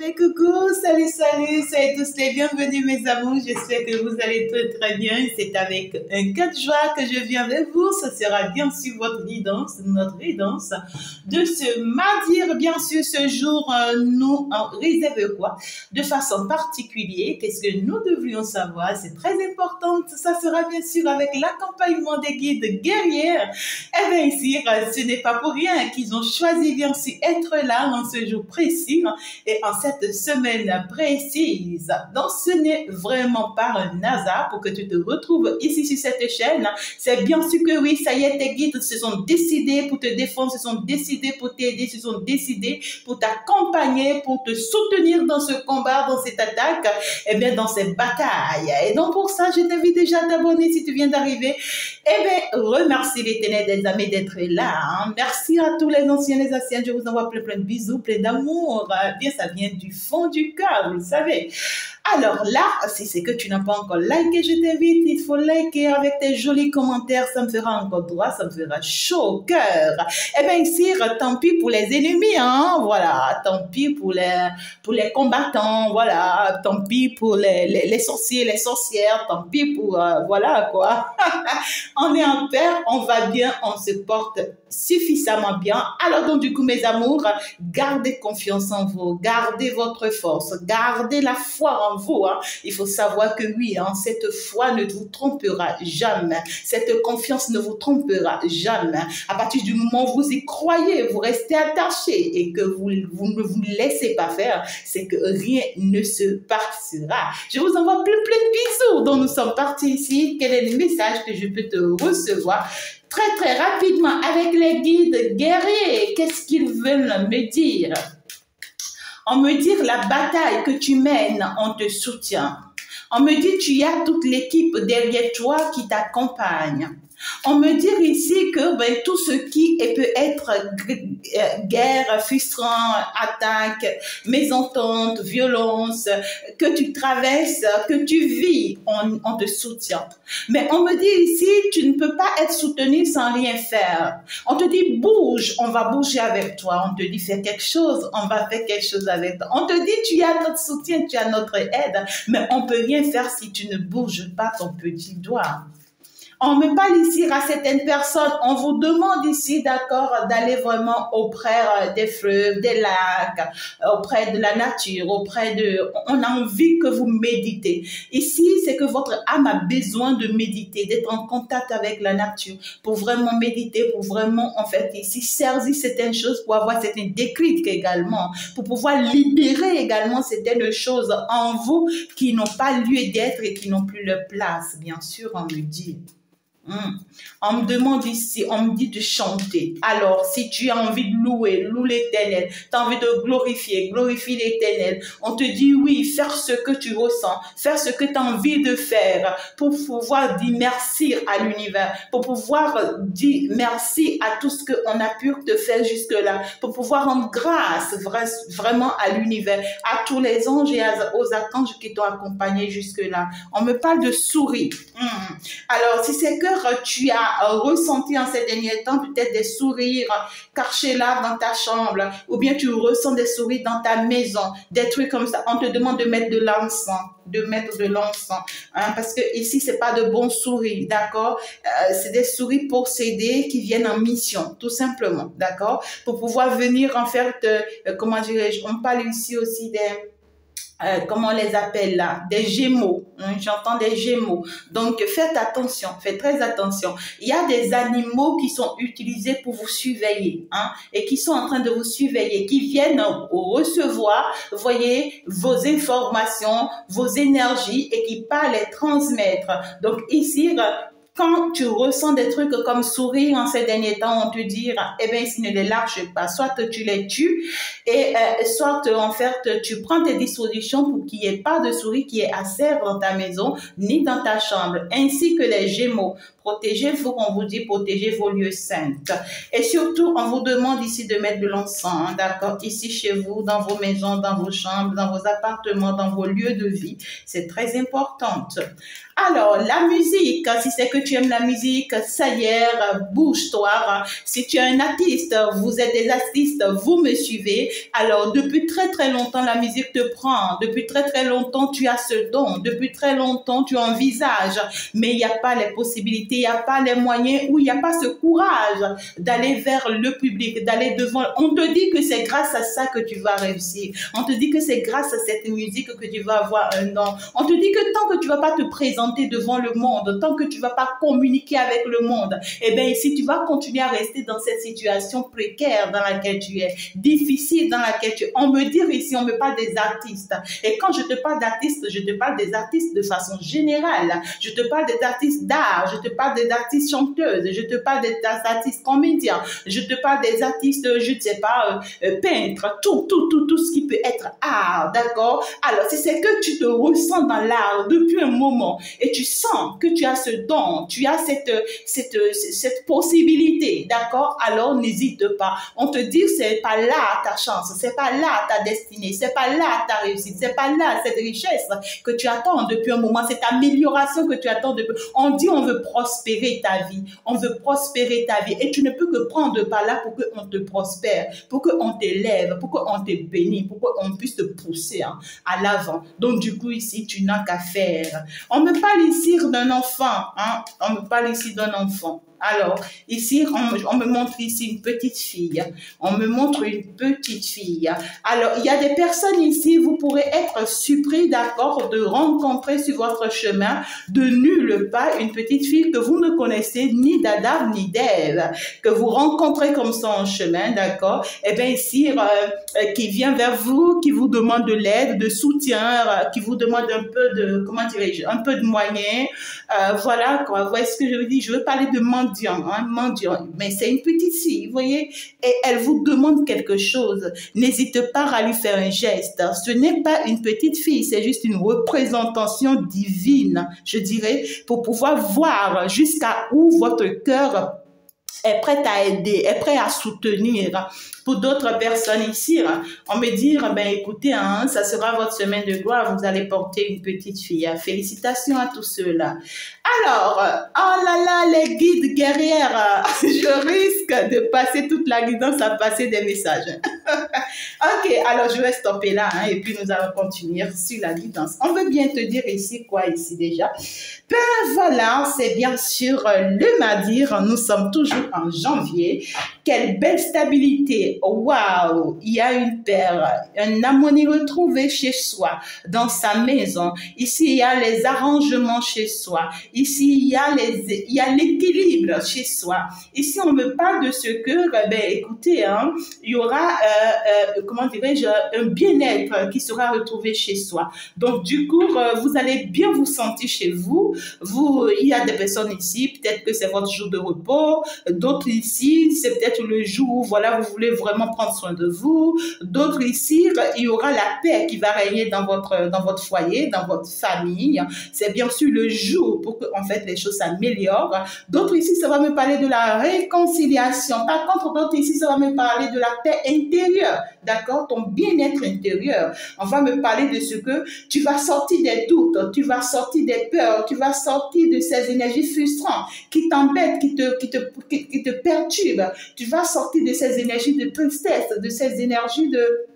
très coucou, salut, soyez tous les bienvenus mes amours, j'espère que vous allez très bien, c'est avec un cœur de joie que je viens avec vous, ce sera bien sûr votre guidance, notre guidance de ce mardi, bien sûr ce jour nous réserve quoi, de façon particulière, qu'est-ce que nous devrions savoir, c'est très important, ça sera bien sûr avec l'accompagnement des guides guerrières, et bien ici, ce n'est pas pour rien qu'ils ont choisi bien sûr être là en ce jour précis et en cette semaine précise. Donc ce n'est vraiment pas un hasard pour que tu te retrouves ici sur cette chaîne. C'est bien sûr que oui, ça y est, tes guides se sont décidés pour te défendre, se sont décidés pour t'aider, se sont décidés pour t'accompagner, pour te soutenir dans ce combat, dans cette attaque, et bien dans cette bataille. Et donc pour ça, je t'invite déjà à t'abonner si tu viens d'arriver. Eh bien, remercie l'Éternel des amis d'être là. Merci à tous les anciens, les anciennes. Je vous envoie plein de bisous, plein d'amour. Bien, ça vient du fond du cœur, vous le savez. Alors là, si c'est que tu n'as pas encore liké, je t'invite, il faut liker avec tes jolis commentaires, ça me fera encore droit, ça me fera chaud au cœur. Eh bien ici, tant pis pour les ennemis, hein, voilà, tant pis pour les combattants, voilà, tant pis pour les sorciers, les sorcières, tant pis pour, voilà quoi. On est en paix, on va bien, on se porte suffisamment bien. Alors donc du coup mes amours, gardez confiance en vous, gardez votre force, gardez la foi en vous. Hein. Il faut savoir que oui, hein, cette foi ne vous trompera jamais, cette confiance ne vous trompera jamais. À partir du moment où vous y croyez, vous restez attaché et que vous ne vous laissez pas faire, c'est que rien ne se passera. Je vous envoie plein de bisous. Donc nous sommes partis ici. Quel est le message que je peux te recevoir? Très rapidement avec les guides guerriers, qu'est-ce qu'ils veulent me dire? On me dit la bataille que tu mènes, on te soutient. On me dit tu as toute l'équipe derrière toi qui t'accompagne. On me dit ici que ben, tout ce qui peut être guerre, frustrant, attaque, mésentente, violence, que tu traverses, que tu vis, on te soutient. Mais on me dit ici, tu ne peux pas être soutenu sans rien faire. On te dit bouge, on va bouger avec toi. On te dit fais quelque chose, on va faire quelque chose avec toi. On te dit tu as notre soutien, tu as notre aide, mais on ne peut rien faire si tu ne bouges pas ton petit doigt. On me parle ici à certaines personnes, on vous demande ici, d'accord, d'aller vraiment auprès des fleuves, des lacs, auprès de la nature, on a envie que vous méditez. Ici, c'est que votre âme a besoin de méditer, d'être en contact avec la nature, pour vraiment méditer, pour vraiment, en fait, ici, saisir certaines choses, pour avoir certaines déclics également, pour pouvoir libérer également certaines choses en vous qui n'ont pas lieu d'être et qui n'ont plus leur place, bien sûr, on me dit. On me demande ici, on me dit de chanter. Alors, si tu as envie de louer, loue l'Éternel. Tu as envie de glorifier, glorifie l'Éternel. On te dit oui, faire ce que tu ressens, faire ce que tu as envie de faire pour pouvoir dire merci à l'univers, pour pouvoir dire merci à tout ce qu'on a pu te faire jusque-là, pour pouvoir rendre grâce vraiment à l'univers, à tous les anges et aux archanges qui t'ont accompagné jusque-là. On me parle de sourire. Alors, si c'est que tu as ressenti en ces derniers temps peut-être des sourires cachés là dans ta chambre, ou bien tu ressens des sourires dans ta maison, des trucs comme ça, on te demande de mettre de l'encens, hein, parce que ici c'est pas de bons sourires, d'accord, c'est des sourires possédés qui viennent en mission, tout simplement, d'accord, pour pouvoir venir en fait, comment dirais-je, on parle ici aussi des comment on les appelle là, des gémeaux, hein, j'entends des gémeaux, donc faites attention, faites très attention, il y a des animaux qui sont utilisés pour vous surveiller, hein, et qui sont en train de vous surveiller, qui viennent recevoir, voyez, vos informations, vos énergies, et qui partent les transmettre, donc ici, quand tu ressens des trucs comme sourire en ces derniers temps, on te dit, eh bien, s'ils ne les lâches pas, soit tu les tues, et soit en fait, tu prends tes dispositions pour qu'il n'y ait pas de souris qui est à serre dans ta maison, ni dans ta chambre, ainsi que les gémeaux. Protégez-vous, on vous dit, protégez vos lieux saints. Et surtout, on vous demande ici de mettre de l'encens, hein, d'accord, ici chez vous, dans vos maisons, dans vos chambres, dans vos appartements, dans vos lieux de vie. C'est très important. Alors, la musique, si c'est que tu aimes la musique, ça y est, bouge-toi. Si tu es un artiste, vous êtes des artistes, vous me suivez. Alors, depuis très très longtemps, la musique te prend. Depuis très très longtemps, tu as ce don. Depuis très longtemps, tu envisages. Mais il n'y a pas les possibilités, il n'y a pas les moyens ou il n'y a pas ce courage d'aller vers le public, d'aller devant. On te dit que c'est grâce à ça que tu vas réussir. On te dit que c'est grâce à cette musique que tu vas avoir un nom. On te dit que tant que tu vas pas te présenter devant le monde, tant que tu vas pas communiquer avec le monde, eh bien ici tu vas continuer à rester dans cette situation précaire dans laquelle tu es, difficile dans laquelle tu es. On me dit ici, on me parle des artistes. Et quand je te parle d'artistes, je te parle des artistes de façon générale. Je te parle des artistes d'art, je te parle des artistes chanteuses, je te parle des artistes comédiens, je te parle des artistes, je ne sais pas, peintres, tout ce qui peut être art, d'accord? Alors, si c'est que tu te ressens dans l'art depuis un moment et tu sens que tu as ce don, tu as cette possibilité, d'accord? Alors, n'hésite pas. On te dit, c'est pas là ta chance, c'est pas là ta destinée, c'est pas là ta réussite, c'est pas là cette richesse que tu attends depuis un moment, cette amélioration que tu attends depuis. On dit, on veut prospérer ta vie, on veut prospérer ta vie et tu ne peux que prendre par là pour qu'on te prospère, pour qu'on t'élève, pour qu'on te bénisse, pour qu'on puisse te pousser à l'avant. Donc, du coup, ici, tu n'as qu'à faire. On me parle ici d'un enfant, hein? On me parle ici d'un enfant. Alors, ici, on me montre ici une petite fille. On me montre une petite fille. Alors, il y a des personnes ici, vous pourrez être surpris, d'accord, de rencontrer sur votre chemin de nulle part une petite fille que vous ne connaissez ni d'Adam ni d'Ève, que vous rencontrez comme ça en chemin, d'accord. Et bien ici, qui vient vers vous, qui vous demande de l'aide, de soutien, qui vous demande un peu de, comment dirais-je, un peu de moyens. Voilà, quoi. Vous voyez ce que je veux dire? Je veux parler de mendiant, hein, mendiant. Mais c'est une petite fille, vous voyez, et elle vous demande quelque chose. N'hésitez pas à lui faire un geste. Ce n'est pas une petite fille, c'est juste une représentation divine, je dirais, pour pouvoir voir jusqu'à où votre cœur est prêt à aider, est prêt à soutenir. Pour d'autres personnes ici, on me dit, ben écoutez, hein, ça sera votre semaine de gloire, vous allez porter une petite fille. Félicitations à tous ceux-là. Alors, oh là là, les guides guerrières, je risque de passer toute la guidance à passer des messages. Ok, alors je vais stopper là, hein, et puis nous allons continuer sur la guidance. On veut bien te dire ici, quoi ici déjà? Ben voilà, c'est bien sûr le mardi, nous sommes toujours en janvier. Quelle belle stabilité, waouh, il y a une paix, un harmonie retrouvée chez soi, dans sa maison. Ici, il y a les arrangements chez soi. Ici, il y a l'équilibre chez soi. Ici, on me parle de ce que, ben écoutez, hein, il y aura, comment dirais-je, un bien-être qui sera retrouvé chez soi. Donc, du coup, vous allez bien vous sentir chez vous. Il y a des personnes ici, peut-être que c'est votre jour de repos. D'autres ici, c'est peut-être le jour où, voilà, vous voulez vraiment prendre soin de vous. D'autres ici, il y aura la paix qui va régner dans votre foyer, dans votre famille. C'est bien sûr le jour pour que, en fait, les choses s'améliorent. D'autres ici, ça va me parler de la réconciliation. Par contre, d'autres ici, ça va me parler de la paix intérieure. D'accord? Ton bien-être intérieur. On va me parler de ce que tu vas sortir des doutes, tu vas sortir des peurs, tu vas sortir de ces énergies frustrantes qui t'embêtent, qui te perturbent. Tu vas sortir de ces énergies de tristesse, de ces énergies de,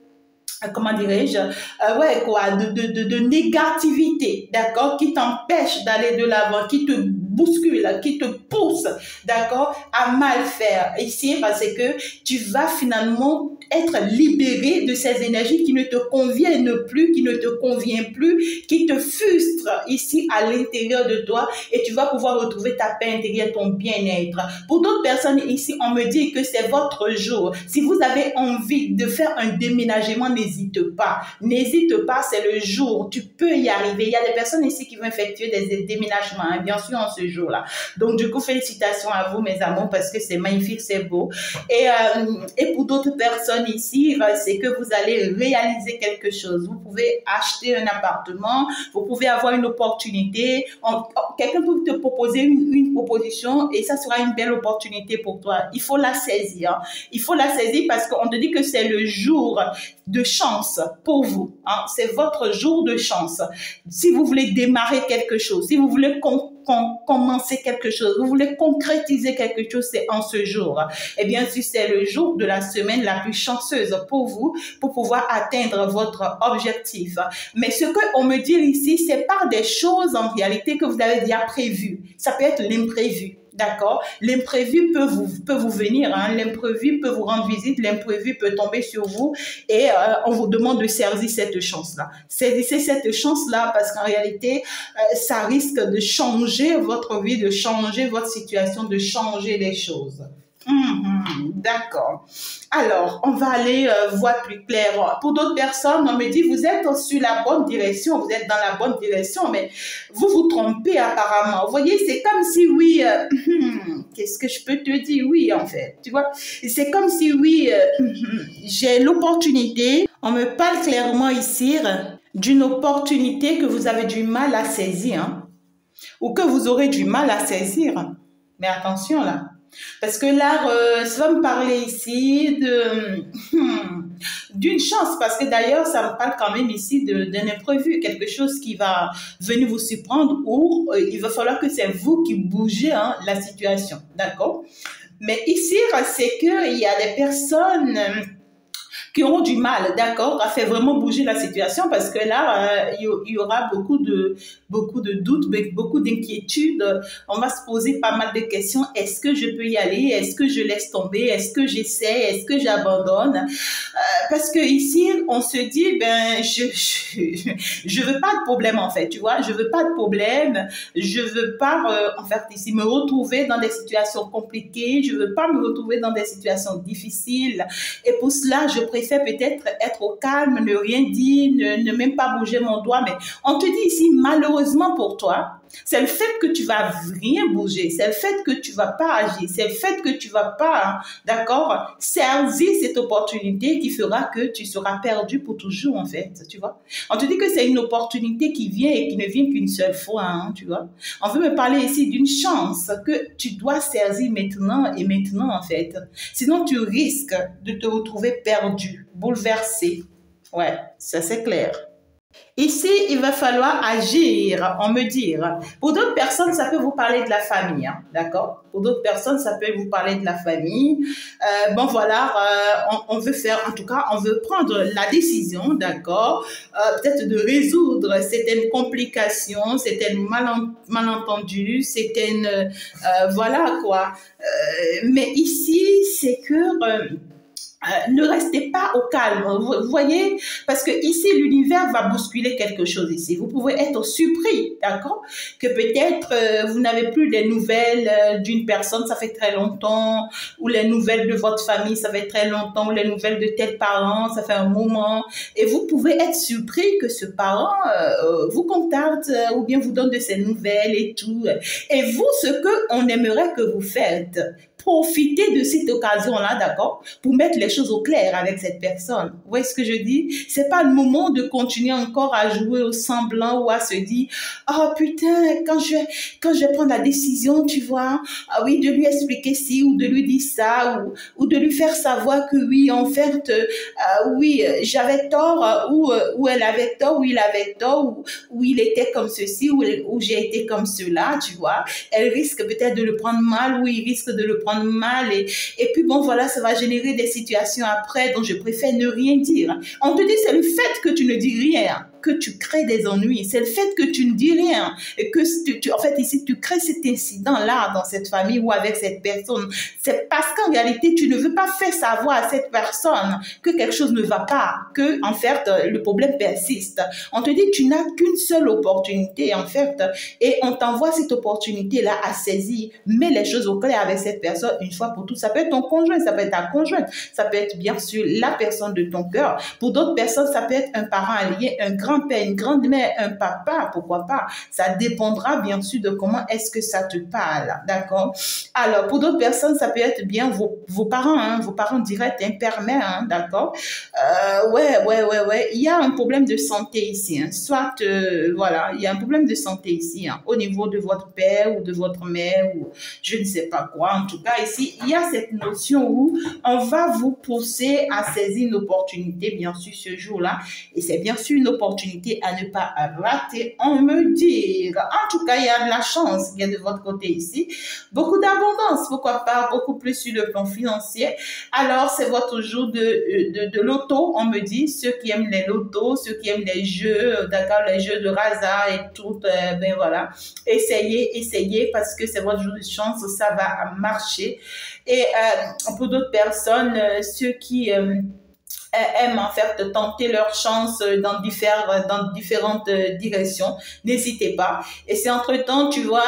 comment dirais-je, ouais, quoi, de négativité, d'accord, qui t'empêche d'aller de l'avant, qui te bouscule, qui te pousse, d'accord, à mal faire. Ici, parce que tu vas finalement être libéré de ces énergies qui ne te conviennent plus, qui ne te conviennent plus, qui te frustrent ici à l'intérieur de toi, et tu vas pouvoir retrouver ta paix intérieure, ton bien-être. Pour d'autres personnes ici, on me dit que c'est votre jour. Si vous avez envie de faire un déménagement, n'hésite pas. N'hésite pas, c'est le jour. Tu peux y arriver. Il y a des personnes ici qui vont effectuer des déménagements, hein, bien sûr, en ce jour-là. Donc, du coup, félicitations à vous, mes amours, parce que c'est magnifique, c'est beau. Et pour d'autres personnes ici, c'est que vous allez réaliser quelque chose. Vous pouvez acheter un appartement, vous pouvez avoir une opportunité. Quelqu'un peut te proposer une proposition et ça sera une belle opportunité pour toi. Il faut la saisir. Il faut la saisir parce qu'on te dit que c'est le jour de chance pour vous. Hein? C'est votre jour de chance. Si vous voulez démarrer quelque chose, si vous voulez commencer quelque chose, vous voulez concrétiser quelque chose, c'est en ce jour. Eh bien, si c'est le jour de la semaine la plus chanceuse pour vous, pour pouvoir atteindre votre objectif. Mais ce qu'on me dit ici, c'est par des choses en réalité que vous avez déjà prévues. Ça peut être l'imprévu. D'accord? L'imprévu peut vous venir, hein? L'imprévu peut vous rendre visite, l'imprévu peut tomber sur vous et on vous demande de saisir cette chance-là. Saisissez cette chance-là parce qu'en réalité, ça risque de changer votre vie, de changer votre situation, de changer les choses. D'accord. Alors, on va aller voir plus clair. Pour d'autres personnes, on me dit, vous êtes sur la bonne direction, vous êtes dans la bonne direction, mais vous vous trompez apparemment. Vous voyez, c'est comme si, oui, qu'est-ce que je peux te dire? Oui, en fait, tu vois, c'est comme si, oui, j'ai l'opportunité, on me parle clairement ici d'une opportunité que vous avez du mal à saisir, hein, ou que vous aurez du mal à saisir. Mais attention là. Parce que là, ça va me parler ici d'une chance, parce que d'ailleurs, ça me parle quand même ici d'un imprévu, quelque chose qui va venir vous surprendre ou il va falloir que c'est vous qui bougez hein, la situation, d'accord? Mais ici, c'est qu'il y a des personnes qui auront du mal, d'accord, à faire vraiment bouger la situation parce que là, il y aura beaucoup de doutes, beaucoup d'inquiétudes. On va se poser pas mal de questions. Est-ce que je peux y aller? Est-ce que je laisse tomber? Est-ce que j'essaie? Est-ce que j'abandonne? Parce que ici, on se dit, ben, je veux pas de problème en fait, tu vois, je veux pas de problème. Je veux pas, en fait, ici, me retrouver dans des situations compliquées. Je veux pas me retrouver dans des situations difficiles. Et pour cela, je préfère peut-être être au calme, ne rien dire, ne même pas bouger mon doigt. Mais on te dit ici, malheureusement pour toi, c'est le fait que tu vas rien bouger, c'est le fait que tu vas pas agir, c'est le fait que tu vas pas, d'accord, saisir cette opportunité qui fera que tu seras perdu pour toujours en fait, tu vois. On te dit que c'est une opportunité qui vient et qui ne vient qu'une seule fois, hein, tu vois. On veut me parler ici d'une chance que tu dois saisir maintenant et maintenant en fait. Sinon tu risques de te retrouver perdu, bouleversé. Ouais, ça c'est clair. Ici, il va falloir agir, on me dit. Pour d'autres personnes, ça peut vous parler de la famille, hein, d'accord? Pour d'autres personnes, ça peut vous parler de la famille. Bon, voilà, on veut faire, en tout cas, on veut prendre la décision, d'accord? Peut-être de résoudre certaines complications, certains malentendus, certaines, voilà quoi. Mais ici, c'est que... ne restez pas au calme, vous voyez, parce que ici, l'univers va bousculer quelque chose ici. Vous pouvez être surpris, d'accord, que peut-être vous n'avez plus les nouvelles d'une personne, ça fait très longtemps, ou les nouvelles de votre famille, ça fait très longtemps, ou les nouvelles de tel parent, ça fait un moment, et vous pouvez être surpris que ce parent vous contacte ou bien vous donne de ses nouvelles et tout. Et vous, ce qu'on aimerait que vous faites, profitez de cette occasion-là, d'accord, pour mettre les choses au clair avec cette personne. Vous voyez ce que je dis? C'est pas le moment de continuer encore à jouer au semblant ou à se dire, oh putain, quand je vais prendre la décision, tu vois, ah oui, de lui expliquer ci ou de lui dire ça ou de lui faire savoir que oui, en fait, oui, j'avais tort ou elle avait tort ou il avait tort ou il était comme ceci ou j'ai été comme cela, tu vois. Elle risque peut-être de le prendre mal ou il risque de le prendre mal et puis bon voilà, ça va générer des situations après dont je préfère ne rien dire. On te dit c'est le fait que tu ne dis rien que tu crées des ennuis, c'est le fait que tu ne dis rien et que en fait ici tu crées cet incident-là dans cette famille ou avec cette personne. C'est parce qu'en réalité tu ne veux pas faire savoir à cette personne que quelque chose ne va pas, que en fait le problème persiste. On te dit tu n'as qu'une seule opportunité en fait et on t'envoie cette opportunité-là à saisir, mets les choses au clair avec cette personne. personne une fois pour toutes. Ça peut être ton conjoint, ça peut être ta conjointe, ça peut être bien sûr la personne de ton cœur. Pour d'autres personnes, ça peut être un parent allié, un grand-père, une grand-mère, un papa, pourquoi pas. Ça dépendra bien sûr de comment est-ce que ça te parle, d'accord? Alors, pour d'autres personnes, ça peut être bien vos parents, hein, vos parents directs, un père, mère, hein, d'accord? Ouais. Il y a un problème de santé ici, hein. Soit, voilà, il y a un problème de santé ici, hein, au niveau de votre père ou de votre mère ou je ne sais pas quoi. En tout cas, ici, il y a cette notion où on va vous pousser à saisir une opportunité, bien sûr, ce jour-là. Et c'est bien sûr une opportunité à ne pas rater, on me dit. En tout cas, il y a de la chance qui est de votre côté ici. Beaucoup d'abondance, pourquoi pas, beaucoup plus sur le plan financier. Alors, c'est votre jour de loto, on me dit. Ceux qui aiment les lotos, ceux qui aiment les jeux, d'accord, les jeux de hasard et tout, ben voilà. Essayez parce que c'est votre jour de chance, ça va marcher. Et pour d'autres personnes, ceux qui aiment en fait tenter leur chance dans différentes directions, n'hésitez pas. Et c'est entre-temps, tu vois,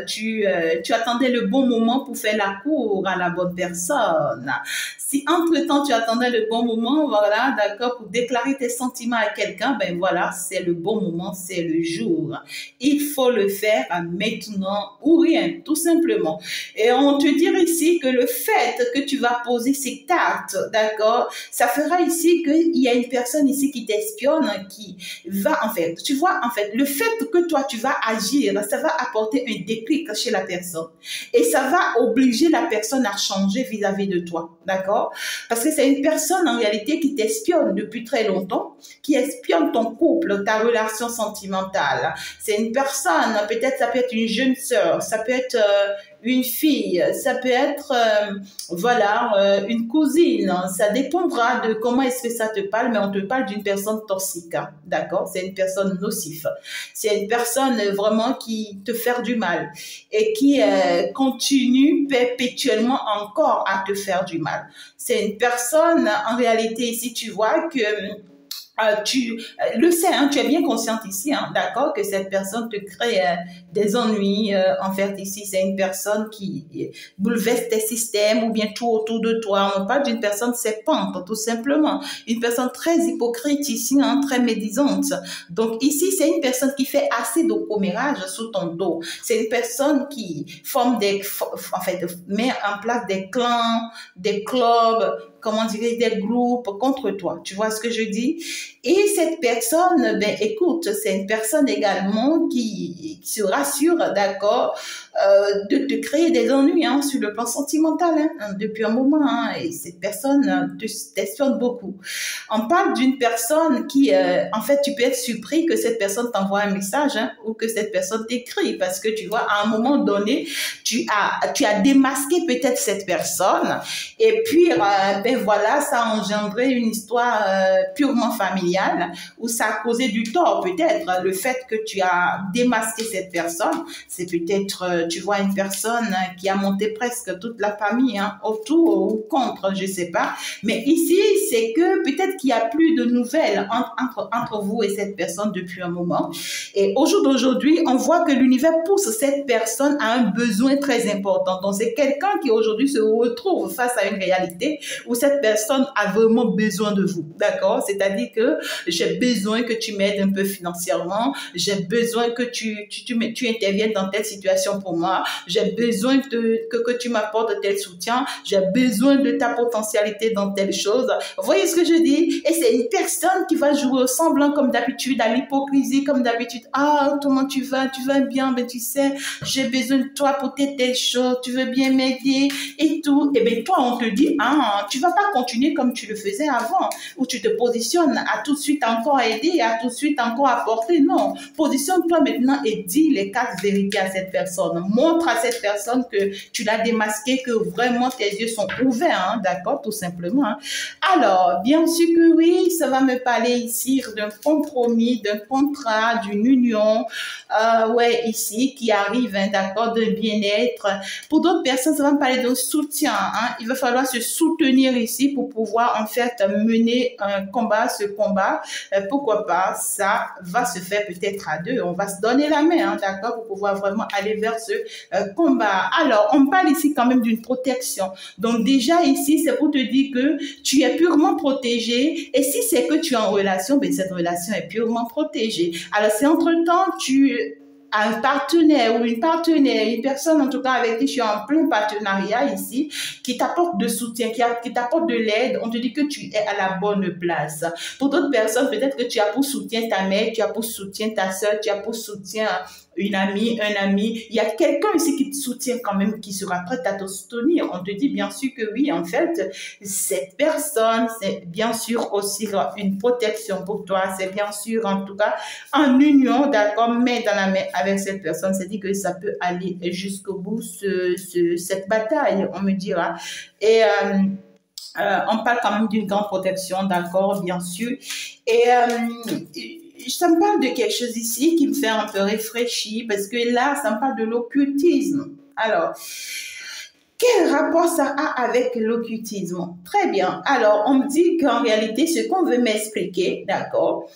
tu attendais le bon moment pour faire la cour à la bonne personne. Si entre-temps, tu attendais le bon moment, voilà, d'accord, pour déclarer tes sentiments à quelqu'un, ben voilà, c'est le bon moment, c'est le jour. Il faut le faire maintenant ou rien, tout simplement. Et on te dit ici que le fait que tu vas poser ces cartes, d'accord, ça fera ici qu'il y a une personne ici qui t'espionne, qui va, en fait, tu vois, en fait, le fait que toi, tu vas agir, ça va apporter un déclic chez la personne. Et ça va obliger la personne à changer vis-à-vis de toi, d'accord? Parce que c'est une personne, en réalité, qui t'espionne depuis très longtemps, qui espionne ton couple, ta relation sentimentale. C'est une personne, peut-être ça peut être une jeune sœur, ça peut être une fille, ça peut être, voilà, une cousine. Ça dépendra de comment est-ce que ça te parle, mais on te parle d'une personne toxique, hein, d'accord? C'est une personne nocive. C'est une personne vraiment qui te fait du mal et qui continue perpétuellement encore à te faire du mal. C'est une personne, en réalité, ici, tu vois que tu le sais, hein, tu es bien consciente ici, hein, d'accord, que cette personne te crée des ennuis. En fait, ici, c'est une personne qui bouleverse tes systèmes ou bien tout autour de toi. On parle d'une personne sépante, tout simplement. Une personne très hypocrite ici, hein, très médisante. Donc ici, c'est une personne qui fait assez de commérage sous ton dos. C'est une personne qui forme en fait, met en place des clans, des clubs, comment dire, des groupes contre toi. Tu vois ce que je dis? Et cette personne, ben écoute, c'est une personne également qui se rassure, d'accord, de te créer des ennuis, hein, sur le plan sentimental, hein, depuis un moment, hein, et cette personne te questionne beaucoup. On parle d'une personne qui, en fait, tu peux être surpris que cette personne t'envoie un message, hein, ou que cette personne t'écrit, parce que tu vois, à un moment donné, tu as démasqué peut-être cette personne, et puis, ben voilà, ça a engendré une histoire purement familiale, où ça a causé du tort, peut-être. Le fait que tu as démasqué cette personne, c'est peut-être, tu vois, une personne qui a monté presque toute la famille, hein, autour ou contre, je sais pas. Mais ici, c'est que peut-être qu'il n'y a plus de nouvelles entre vous et cette personne depuis un moment. Et au jour d'aujourd'hui, on voit que l'univers pousse cette personne à un besoin très important. Donc, c'est quelqu'un qui aujourd'hui se retrouve face à une réalité où cette personne a vraiment besoin de vous, d'accord? C'est-à-dire que j'ai besoin que tu m'aides un peu financièrement, j'ai besoin que tu interviennes dans telle situation pour moi, j'ai besoin que tu m'apportes tel soutien, j'ai besoin de ta potentialité dans telle chose. Vous voyez ce que je dis? Et c'est une personne qui va jouer au semblant comme d'habitude, à l'hypocrisie comme d'habitude. Ah, comment tu vas bien, ben tu sais, j'ai besoin de toi pour telle chose, tu veux bien m'aider et tout. Et bien toi, on te dit, ah, tu vas pas continuer comme tu le faisais avant, où tu te positionnes à tout de suite encore aider, à tout de suite encore apporter. Non, positionne-toi maintenant et dis les quatre vérités à cette personne. Montre à cette personne que tu l'as démasqué, que vraiment tes yeux sont ouverts, hein, d'accord, tout simplement. Hein. Alors, bien sûr que oui, ça va me parler ici d'un compromis, d'un contrat, d'une union, ouais, ici, qui arrive, hein, d'accord, d'un bien-être. Pour d'autres personnes, ça va me parler d'un soutien, hein. Il va falloir se soutenir ici pour pouvoir, en fait, mener un combat, ce combat. Pourquoi pas, ça va se faire peut-être à deux. On va se donner la main, hein, d'accord, pour pouvoir vraiment aller vers ce combat. Alors, on parle ici quand même d'une protection. Donc déjà ici, c'est pour te dire que tu es purement protégé. Et si c'est que tu es en relation, ben, cette relation est purement protégée. Alors, si entre-temps, tu un partenaire ou une partenaire, une personne en tout cas avec qui je suis en plein partenariat ici, qui t'apporte de soutien, qui t'apporte de l'aide, on te dit que tu es à la bonne place. Pour d'autres personnes, peut-être que tu as pour soutien ta mère, tu as pour soutien ta soeur, tu as pour soutien une amie, un ami. Il y a quelqu'un ici qui te soutient quand même, qui sera prêt à te soutenir. On te dit bien sûr que oui, en fait, cette personne, c'est bien sûr aussi une protection pour toi. C'est bien sûr, en tout cas, en union, d'accord, main dans la main avec cette personne. C'est dit que ça peut aller jusqu'au bout, cette bataille, on me dira. Et on parle quand même d'une grande protection, d'accord, bien sûr. Et ça me parle de quelque chose ici qui me fait un peu réfléchir parce que là, ça me parle de l'occultisme. Alors, quel rapport ça a avec l'occultisme? Très bien. Alors, on me dit qu'en réalité, ce qu'on veut m'expliquer, d'accord,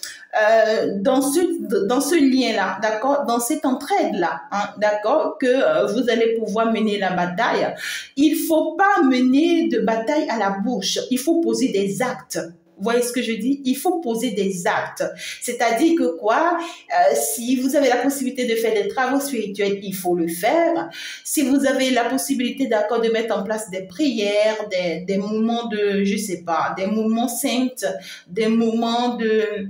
dans ce lien-là, d'accord, dans cette entraide-là, hein, d'accord, que vous allez pouvoir mener la bataille, il faut pas mener de bataille à la bouche. Il faut poser des actes. Vous voyez ce que je dis? Il faut poser des actes. C'est-à-dire que quoi? Si vous avez la possibilité de faire des travaux spirituels, il faut le faire. Si vous avez la possibilité, d'accord, de mettre en place des prières, des moments de, je sais pas, des moments saints, des moments de,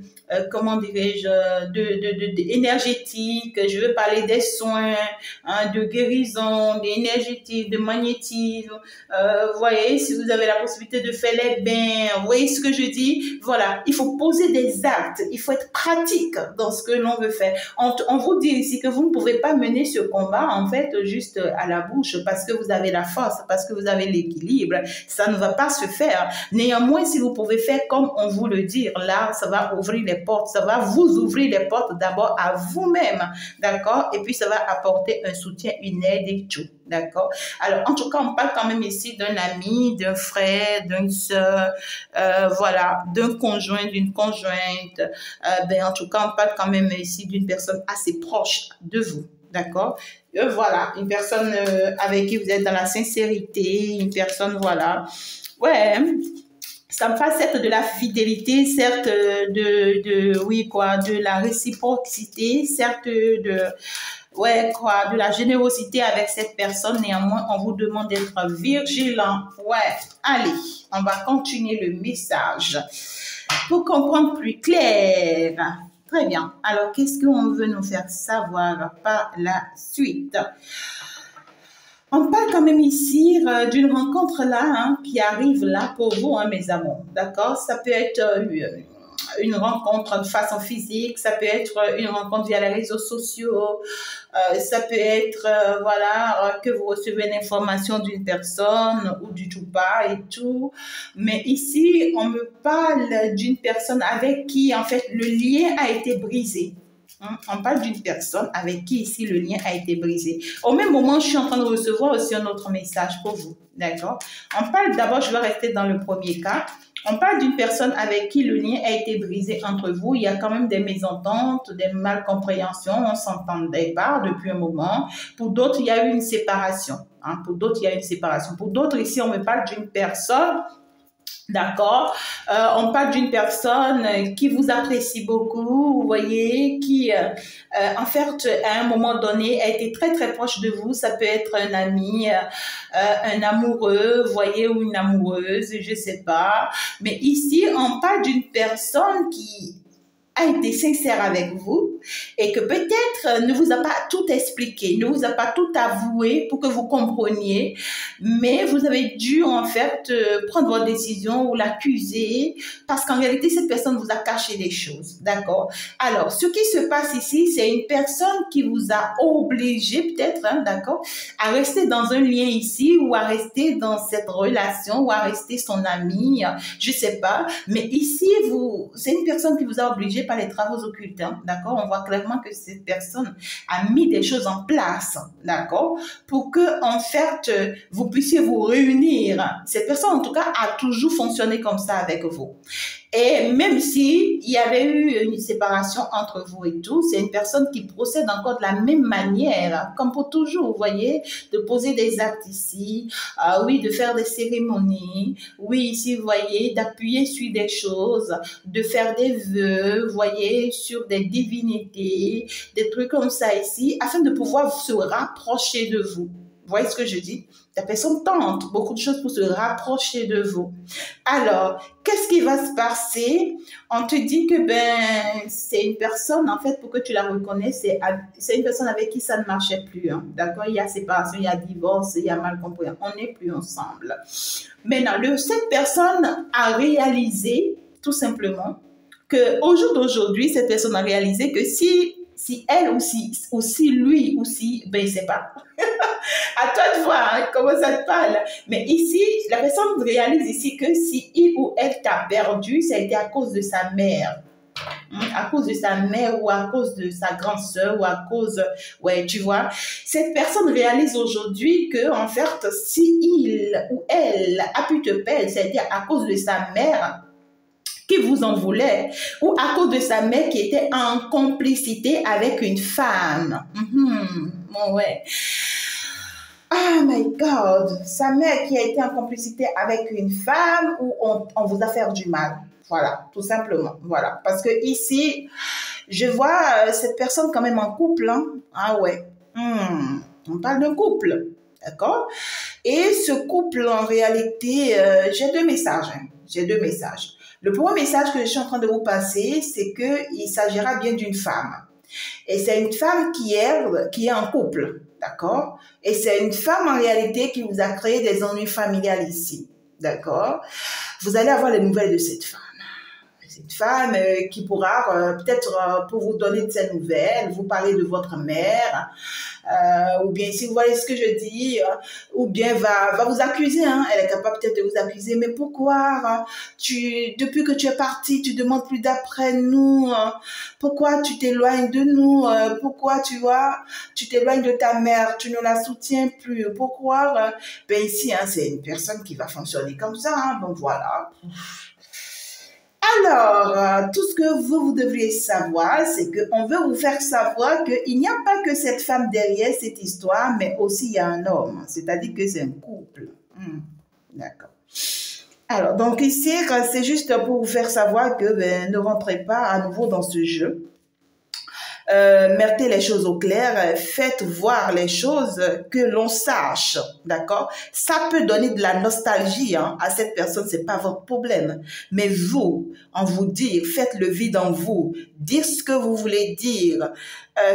comment dirais-je, énergétiques. Je veux parler des soins, hein, de guérison, d'énergétique, de magnétisme. Vous voyez, si vous avez la possibilité de faire les bains, vous voyez ce que je dis? Voilà, il faut poser des actes, il faut être pratique dans ce que l'on veut faire. On vous dit ici que vous ne pouvez pas mener ce combat, en fait, juste à la bouche, parce que vous avez la force, parce que vous avez l'équilibre. Ça ne va pas se faire. Néanmoins, si vous pouvez faire comme on vous le dit, là, ça va ouvrir les portes, ça va vous ouvrir les portes d'abord à vous-même, d'accord? Et puis, ça va apporter un soutien, une aide et tout. D'accord. Alors, en tout cas, on parle quand même ici d'un ami, d'un frère, d'une sœur, voilà, d'un conjoint, d'une conjointe. Ben, en tout cas, on parle quand même ici d'une personne assez proche de vous. D'accord. Voilà, une personne avec qui vous êtes dans la sincérité, une personne, voilà. Ouais. Ça me fait certes de la fidélité, certes oui, quoi, de la réciprocité, certes ouais, quoi, de la générosité avec cette personne. Néanmoins, on vous demande d'être vigilant. Ouais, allez, on va continuer le message pour comprendre plus clair. Très bien. Alors, qu'est-ce qu'on veut nous faire savoir par la suite? On parle quand même ici d'une rencontre là, hein, qui arrive là pour vous, hein, mes amours. D'accord? Ça peut être une rencontre de façon physique, ça peut être une rencontre via les réseaux sociaux, ça peut être, voilà, que vous recevez l'information d'une personne ou du tout pas et tout. Mais ici, on me parle d'une personne avec qui, en fait, le lien a été brisé. On parle d'une personne avec qui ici le lien a été brisé. Au même moment, je suis en train de recevoir aussi un autre message pour vous. D'accord? On parle d'abord, je vais rester dans le premier cas. On parle d'une personne avec qui le lien a été brisé entre vous. Il y a quand même des mésententes, des malcompréhensions. On ne s'entendait pas depuis un moment. Pour d'autres, il y a eu une séparation. Hein? Pour d'autres, il y a eu une séparation. Pour d'autres, ici, on me parle d'une personne. D'accord, on parle d'une personne qui vous apprécie beaucoup, vous voyez, qui en fait à un moment donné a été très très proche de vous. Ça peut être un ami, un amoureux, vous voyez, ou une amoureuse, je sais pas. Mais ici, on parle d'une personne qui a été sincère avec vous et que peut-être ne vous a pas tout expliqué, ne vous a pas tout avoué pour que vous compreniez, mais vous avez dû en fait prendre votre décision ou l'accuser parce qu'en réalité cette personne vous a caché des choses, d'accord? Alors, ce qui se passe ici, c'est une personne qui vous a obligé peut-être, hein, d'accord, à rester dans un lien ici ou à rester dans cette relation ou à rester son ami, je sais pas, mais ici, c'est une personne qui vous a obligé par les travaux occultes, hein, d'accord? On voit clairement que cette personne a mis des choses en place, d'accord? Pour que, en fait, vous puissiez vous réunir. Cette personne, en tout cas, a toujours fonctionné comme ça avec vous. Et même si il y avait eu une séparation entre vous et tout, c'est une personne qui procède encore de la même manière, comme pour toujours, vous voyez, de poser des actes ici, oui, de faire des cérémonies, oui, ici, vous voyez, d'appuyer sur des choses, de faire des vœux, vous voyez, sur des divinités, des trucs comme ça ici, afin de pouvoir se rapprocher de vous. Vous voyez ce que je dis? La personne tente beaucoup de choses pour se rapprocher de vous. Alors, qu'est-ce qui va se passer? On te dit que c'est une personne, en fait, pour que tu la reconnaisses, c'est une personne avec qui ça ne marchait plus. Hein, d'accord? Il y a séparation, il y a divorce, il y a mal compris. On n'est plus ensemble. Maintenant, cette personne a réalisé, tout simplement, qu'au jour d'aujourd'hui, cette personne a réalisé que si elle ou si lui ou si, je sais pas. À toi de voir hein, comment ça te parle. Mais ici, la personne réalise ici que si il ou elle t'a perdu, ça a été à cause de sa mère. À cause de sa mère ou à cause de sa grande sœur ou à cause, ouais, tu vois. Cette personne réalise aujourd'hui que, en fait, si il ou elle a pu te perdre, ça a été à cause de sa mère qui vous en voulait, ou à cause de sa mère qui était en complicité avec une femme. Bon, ouais. Oh my God, sa mère qui a été en complicité avec une femme ou on vous a fait du mal. Voilà, tout simplement. Voilà, parce que ici, je vois cette personne quand même en couple. Hein. Ah ouais, on parle d'un couple, d'accord? Et ce couple, en réalité, j'ai deux messages. Hein. J'ai deux messages. Le premier message que je suis en train de vous passer, c'est qu'il s'agira bien d'une femme. Et c'est une femme qui est en couple, d'accord? Et c'est une femme en réalité qui vous a créé des ennuis familiales ici, d'accord? Vous allez avoir les nouvelles de cette femme. Cette femme qui pourra peut-être pour vous donner de ses nouvelles, vous parler de votre mère, ou bien si vous voyez ce que je dis, ou bien va vous accuser. Hein. Elle est capable peut-être de vous accuser. Mais pourquoi depuis que tu es parti, tu demandes plus d'après nous? Pourquoi tu t'éloignes de nous? Pourquoi tu t'éloignes de ta mère? Tu ne la soutiens plus. Pourquoi? Ici, hein, c'est une personne qui va fonctionner comme ça. Hein. Donc voilà. Alors, tout ce que vous devriez savoir, c'est qu'on veut vous faire savoir qu'il n'y a pas que cette femme derrière cette histoire, mais aussi il y a un homme. C'est-à-dire que c'est un couple. D'accord. Alors, donc ici, c'est juste pour vous faire savoir que ne rentrez pas à nouveau dans ce jeu. Mettez les choses au clair, faites voir les choses que l'on sache, d'accord? Ça peut donner de la nostalgie hein, à cette personne, c'est pas votre problème. Mais vous, en vous dire, faites le vide en vous, dire ce que vous voulez dire,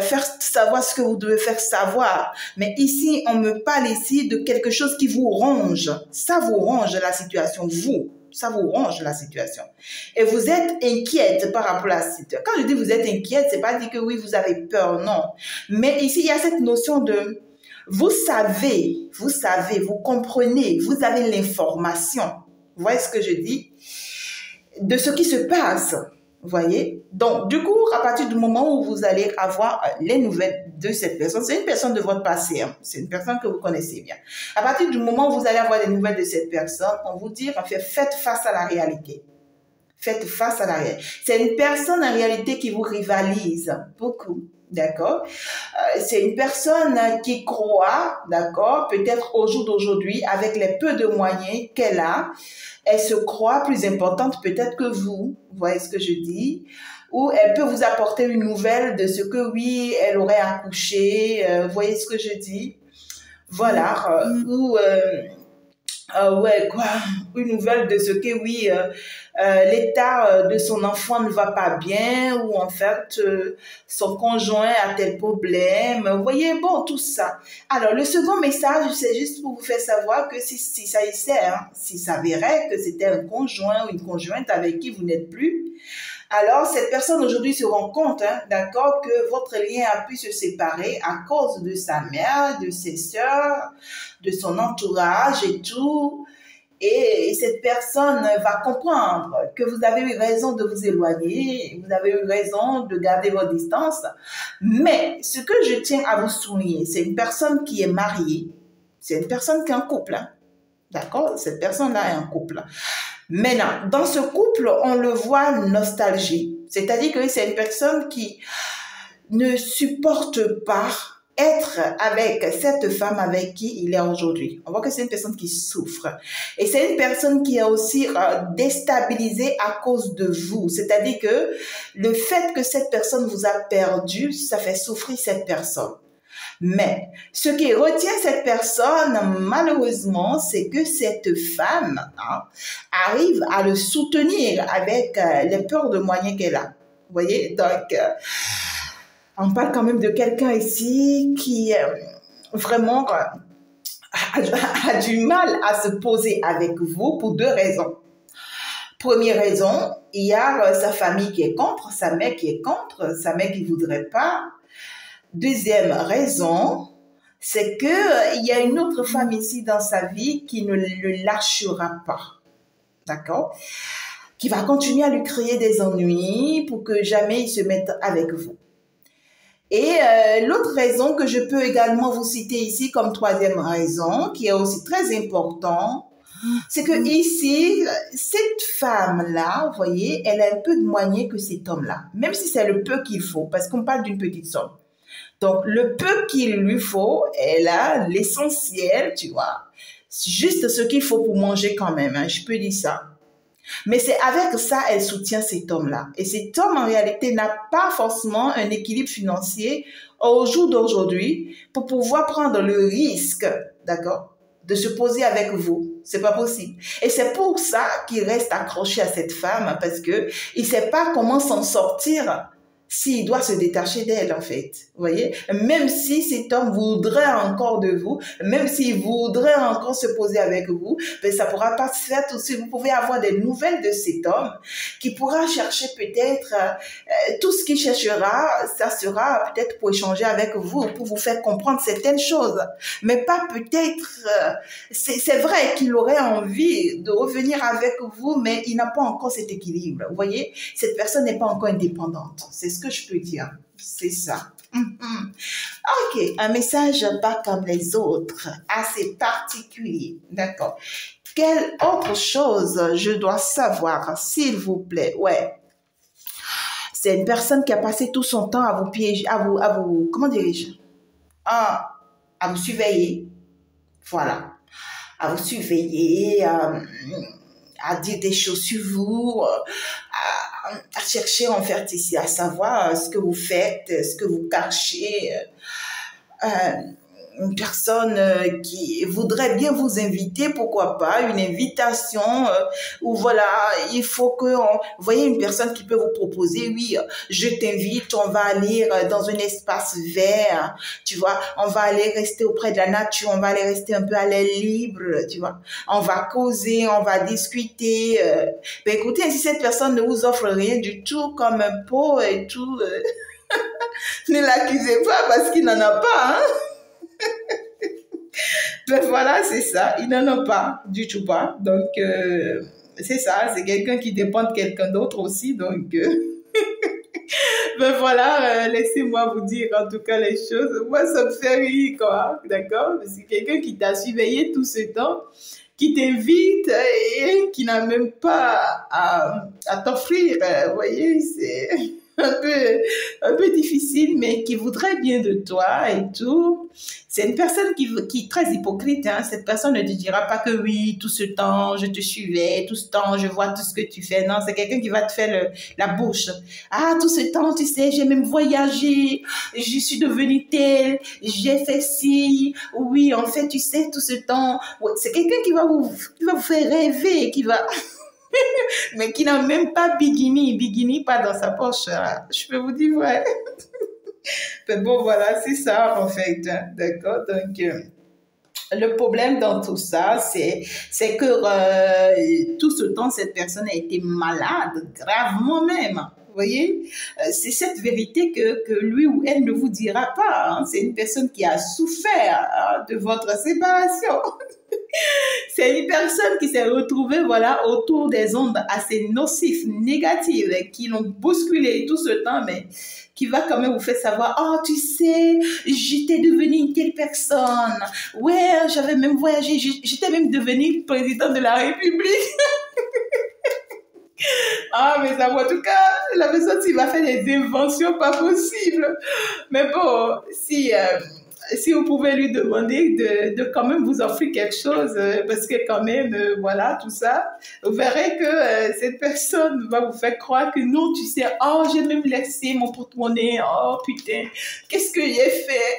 faire savoir ce que vous devez faire savoir. Mais ici, on me parle ici de quelque chose qui vous ronge. Ça vous ronge la situation, vous. Ça vous range la situation. Et vous êtes inquiète par rapport à la situation. Quand je dis vous êtes inquiète, c'est pas dire que oui, vous avez peur, non. Mais ici, il y a cette notion de vous savez, vous comprenez, vous avez l'information. Vous voyez ce que je dis? De ce qui se passe. Vous voyez? Donc, du coup, à partir du moment où vous allez avoir les nouvelles de cette personne, c'est une personne de votre passé, hein, c'est une personne que vous connaissez bien. À partir du moment où vous allez avoir les nouvelles de cette personne, on vous dit, en fait, faites face à la réalité. Faites face à la réalité. C'est une personne en réalité qui vous rivalise beaucoup. D'accord? C'est une personne qui croit, d'accord, peut-être au jour d'aujourd'hui, avec les peu de moyens qu'elle a, elle se croit plus importante peut-être que vous voyez ce que je dis? Ou elle peut vous apporter une nouvelle de ce que, oui, elle aurait accouché, vous voyez ce que je dis? Voilà, ou... ouais, quoi, une nouvelle de ce que, oui, l'état de son enfant ne va pas bien ou en fait, son conjoint a tel problème. Vous voyez, bon, tout ça. Alors, le second message, c'est juste pour vous faire savoir que si ça y sert, hein, s'il s'avérait que c'était un conjoint ou une conjointe avec qui vous n'êtes plus, alors cette personne aujourd'hui se rend compte, hein, d'accord, que votre lien a pu se séparer à cause de sa mère, de ses sœurs, de son entourage et tout. Et cette personne va comprendre que vous avez eu raison de vous éloigner, vous avez eu raison de garder votre distance. Mais ce que je tiens à vous souligner, c'est une personne qui est mariée, c'est une personne qui est en couple. Hein. D'accord? Cette personne-là est en couple. Maintenant, dans ce couple, on le voit nostalgie. C'est-à-dire que c'est une personne qui ne supporte pas être avec cette femme avec qui il est aujourd'hui. On voit que c'est une personne qui souffre. Et c'est une personne qui est aussi déstabilisée à cause de vous. C'est-à-dire que le fait que cette personne vous a perdu, ça fait souffrir cette personne. Mais ce qui retient cette personne, malheureusement, c'est que cette femme arrive à le soutenir avec les peurs de moyens qu'elle a. Vous voyez? Donc, on parle quand même de quelqu'un ici qui vraiment a du mal à se poser avec vous pour deux raisons. Première raison, il y a sa famille qui est contre, sa mère qui est contre, sa mère qui ne voudrait pas. Deuxième raison, c'est qu'il y a une autre femme ici dans sa vie qui ne le lâchera pas. D'accord? Qui va continuer à lui créer des ennuis pour que jamais il se mette avec vous. Et l'autre raison que je peux également vous citer ici comme troisième raison, qui est aussi très importante, c'est que ici, cette femme-là, vous voyez, elle a un peu de moyens que cet homme-là, même si c'est le peu qu'il faut, parce qu'on parle d'une petite somme. Donc, le peu qu'il lui faut, elle a l'essentiel, tu vois. C'est juste ce qu'il faut pour manger quand même, hein, je peux dire ça. Mais c'est avec ça, elle soutient cet homme-là. Et cet homme, en réalité, n'a pas forcément un équilibre financier au jour d'aujourd'hui pour pouvoir prendre le risque, d'accord, de se poser avec vous. C'est pas possible. Et c'est pour ça qu'il reste accroché à cette femme, parce que il sait pas comment s'en sortir s'il doit se détacher d'elle, en fait. Vous voyez? Même si cet homme voudrait encore de vous, même s'il voudrait encore se poser avec vous, ben ça pourra pas se faire tout de suite. Vous pouvez avoir des nouvelles de cet homme qui pourra chercher peut-être tout ce qu'il cherchera, ça sera peut-être pour échanger avec vous, pour vous faire comprendre certaines choses. Mais pas peut-être, c'est vrai qu'il aurait envie de revenir avec vous, mais il n'a pas encore cet équilibre. Vous voyez? Cette personne n'est pas encore indépendante. C'est ce que je peux dire. C'est ça. Ok, un message pas comme les autres, assez particulier. D'accord. Quelle autre chose je dois savoir, s'il vous plaît? Ouais. C'est une personne qui a passé tout son temps à vous piéger, comment dirais-je? À vous surveiller. Voilà. À vous surveiller, à dire des choses sur vous, à chercher en fait ici, à savoir ce que vous faites, ce que vous cachez. Une personne qui voudrait bien vous inviter, pourquoi pas, une invitation où voilà, il faut que, vous voyez, une personne qui peut vous proposer, oui, je t'invite, on va aller dans un espace vert, tu vois, on va aller rester auprès de la nature, on va aller rester un peu à l'air libre, tu vois, on va causer, on va discuter. Ben écoutez, si cette personne ne vous offre rien du tout comme un pot et tout, ne l'accusez pas parce qu'il n'en a pas, hein. Ben voilà, c'est ça. Il n'en a pas, du tout pas. Donc, c'est ça. C'est quelqu'un qui dépend de quelqu'un d'autre aussi. Donc, ben voilà, laissez-moi vous dire en tout cas les choses. Moi, ça me fait rire, quoi. D'accord? C'est quelqu'un qui t'a surveillé tout ce temps, qui t'invite et qui n'a même pas à t'offrir. Vous voyez, c'est un peu difficile, mais qui voudrait bien de toi et tout. C'est une personne qui est très hypocrite, hein. Cette personne ne te dira pas que oui, tout ce temps, je te suivais, tout ce temps, je vois tout ce que tu fais. Non, c'est quelqu'un qui va te faire la bouche. Ah, tout ce temps, tu sais, j'ai même voyagé, je suis devenue telle, j'ai fait ci. Oui, en fait, tu sais, tout ce temps. Ouais, c'est quelqu'un qui va vous faire rêver, qui va... mais qui n'a même pas bikini pas dans sa poche. Je peux vous dire, ouais. Mais bon, voilà, c'est ça, en fait. D'accord? Donc, le problème dans tout ça, c'est que tout ce temps, cette personne a été malade, gravement même. Vous voyez, c'est cette vérité que lui ou elle ne vous dira pas. Hein. C'est une personne qui a souffert de votre séparation. C'est une personne qui s'est retrouvée, voilà, autour des ondes assez nocives, négatives, qui l'ont bousculé tout ce temps, mais qui va quand même vous faire savoir, oh, tu sais, j'étais devenue une telle personne. Ouais, j'avais même voyagé, j'étais même devenue président de la République. Ah, mais ça, en tout cas, la personne, s'il va faire des inventions pas possibles. Mais bon, si vous pouvez lui demander de quand même vous offrir quelque chose, parce que quand même, voilà, tout ça, vous verrez que cette personne va vous faire croire que non, tu sais, oh, j'ai même laissé mon porte-monnaie, oh putain, qu'est-ce que j'ai fait?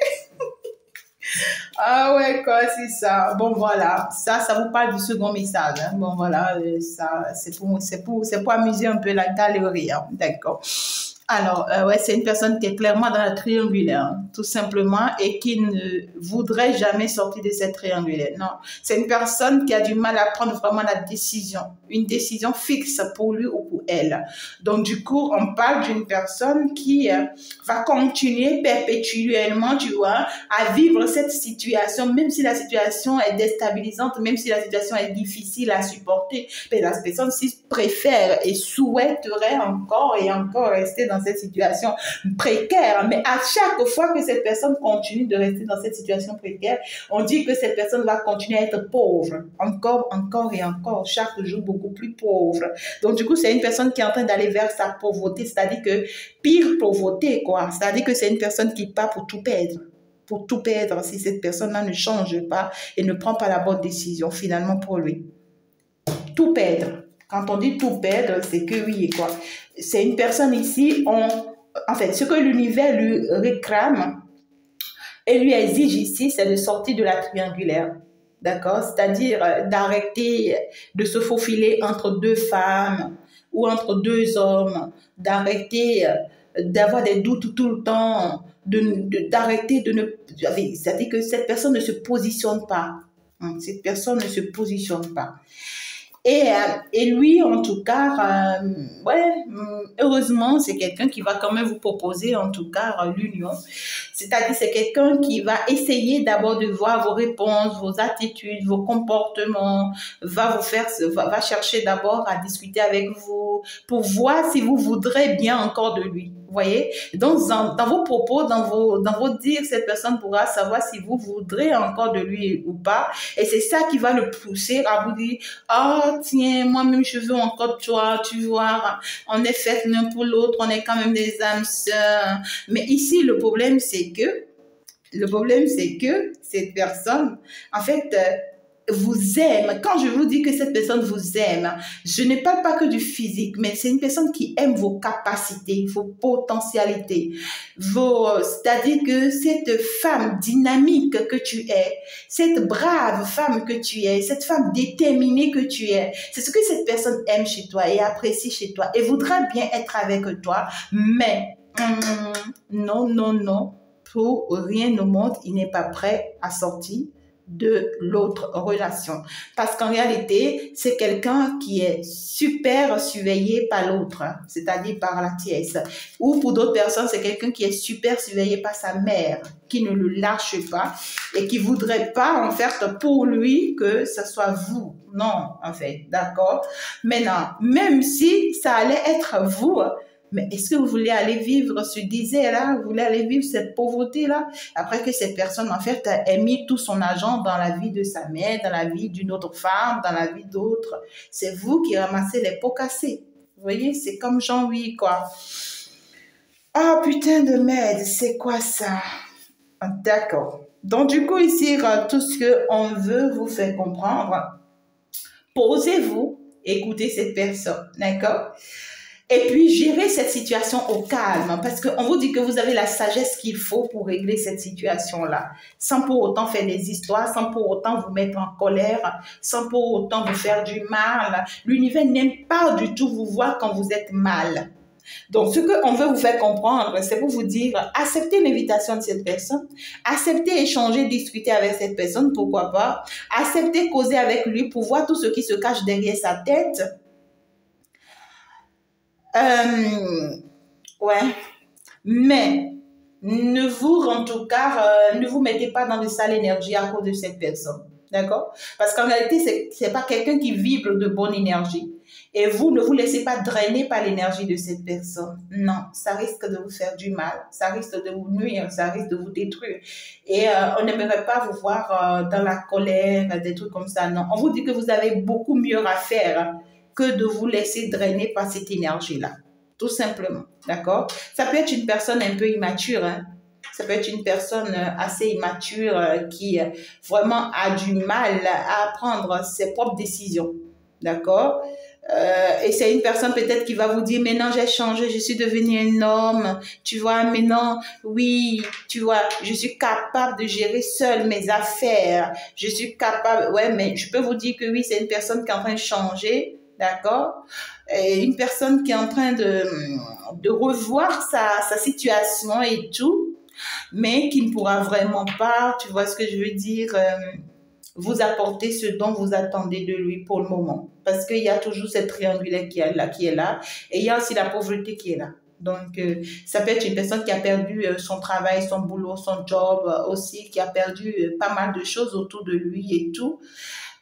Ah ouais, quoi, c'est ça. Bon, voilà, ça vous parle du second message. Hein. Bon, voilà, ça, c'est pour amuser un peu la galerie. Hein. D'accord. Alors, ouais, c'est une personne qui est clairement dans la triangulaire, hein, tout simplement, et qui ne voudrait jamais sortir de cette triangulaire. Non, c'est une personne qui a du mal à prendre vraiment la décision, une décision fixe pour lui ou pour elle. Donc, du coup, on parle d'une personne qui va continuer perpétuellement, tu vois, à vivre cette situation, même si la situation est déstabilisante, même si la situation est difficile à supporter. Mais la personne préfère et souhaiterait encore et encore rester dans cette situation précaire. Mais à chaque fois que cette personne continue de rester dans cette situation précaire, on dit que cette personne va continuer à être pauvre. Encore, encore et encore, chaque jour beaucoup plus pauvre. Donc du coup, c'est une personne qui est en train d'aller vers sa pauvreté, c'est-à-dire que pire pauvreté, quoi. C'est-à-dire que c'est une personne qui part pour tout perdre. Pour tout perdre si cette personne-là ne change pas et ne prend pas la bonne décision finalement pour lui. Tout perdre. Quand on dit tout perdre, c'est que oui, quoi. C'est une personne ici, en fait, ce que l'univers lui réclame et lui exige ici, c'est de sortir de la triangulaire. D'accord? C'est-à-dire d'arrêter de se faufiler entre deux femmes ou entre deux hommes, d'arrêter d'avoir des doutes tout le temps, d'arrêter de ne... C'est-à-dire que cette personne ne se positionne pas. Cette personne ne se positionne pas. Et lui, en tout cas, ouais, heureusement, c'est quelqu'un qui va quand même vous proposer, en tout cas, l'union. C'est-à-dire, c'est quelqu'un qui va essayer d'abord de voir vos réponses, vos attitudes, vos comportements, va chercher d'abord à discuter avec vous pour voir si vous voudrez bien encore de lui. Vous voyez? Donc, dans vos propos, dans vos dires, cette personne pourra savoir si vous voudrez encore de lui ou pas. Et c'est ça qui va le pousser à vous dire, oh, tiens, moi-même, je veux encore toi, tu vois. On est fait l'un pour l'autre, on est quand même des âmes sœurs. Mais ici, le problème, c'est que cette personne, en fait, vous aime. Quand je vous dis que cette personne vous aime, je ne parle pas que du physique, mais c'est une personne qui aime vos capacités, vos potentialités, c'est-à-dire que cette femme dynamique que tu es, cette brave femme que tu es, cette femme déterminée que tu es, c'est ce que cette personne aime chez toi et apprécie chez toi et voudra bien être avec toi, mais non, non, non, pour rien au monde, il n'est pas prêt à sortir de l'autre relation. Parce qu'en réalité, c'est quelqu'un qui est super surveillé par l'autre, c'est-à-dire par la tiesse. Ou pour d'autres personnes, c'est quelqu'un qui est super surveillé par sa mère, qui ne le lâche pas et qui voudrait pas, en fait, pour lui, que ce soit vous. Non, en fait, d'accord? Maintenant, même si ça allait être vous, mais est-ce que vous voulez aller vivre ce désert-là? Vous voulez aller vivre cette pauvreté-là? Après que cette personne, en fait, ait mis tout son argent dans la vie de sa mère, dans la vie d'une autre femme, dans la vie d'autres. C'est vous qui ramassez les pots cassés. Vous voyez, c'est comme Jean-Oui, quoi. Ah, putain de merde, c'est quoi ça? D'accord. Donc, du coup, ici, tout ce qu'on veut vous faire comprendre, posez-vous, écoutez cette personne, d'accord? Et puis, gérer cette situation au calme, parce qu'on vous dit que vous avez la sagesse qu'il faut pour régler cette situation-là, sans pour autant faire des histoires, sans pour autant vous mettre en colère, sans pour autant vous faire du mal. L'univers n'aime pas du tout vous voir quand vous êtes mal. Donc, ce qu'on veut vous faire comprendre, c'est pour vous dire, acceptez l'invitation de cette personne, acceptez échanger, discuter avec cette personne, pourquoi pas, acceptez causer avec lui pour voir tout ce qui se cache derrière sa tête. Ouais, mais ne vous, en tout cas, ne vous mettez pas dans de sale énergie à cause de cette personne, d'accord? Parce qu'en réalité, c'est pas quelqu'un qui vibre de bonne énergie. Et vous, ne vous laissez pas drainer par l'énergie de cette personne. Non, ça risque de vous faire du mal, ça risque de vous nuire, ça risque de vous détruire. Et on n'aimerait pas vous voir dans la colère, des trucs comme ça. Non, on vous dit que vous avez beaucoup mieux à faire que de vous laisser drainer par cette énergie-là. Tout simplement, d'accord? Ça peut être une personne un peu immature, hein? Ça peut être une personne assez immature qui vraiment a du mal à prendre ses propres décisions, d'accord? Et c'est une personne peut-être qui va vous dire, mais non, j'ai changé, je suis devenue un homme, tu vois, mais non, oui, tu vois, je suis capable de gérer seule mes affaires, je suis capable, ouais, mais je peux vous dire que oui, c'est une personne qui est en train de changer, d'accord? Et une personne qui est en train de revoir sa situation et tout, mais qui ne pourra vraiment pas, tu vois ce que je veux dire, vous apporter ce dont vous attendez de lui pour le moment. Parce qu'il y a toujours cette triangulaire qui est là, et il y a aussi la pauvreté qui est là. Donc, ça peut être une personne qui a perdu son travail, son boulot, son job aussi, qui a perdu pas mal de choses autour de lui et tout.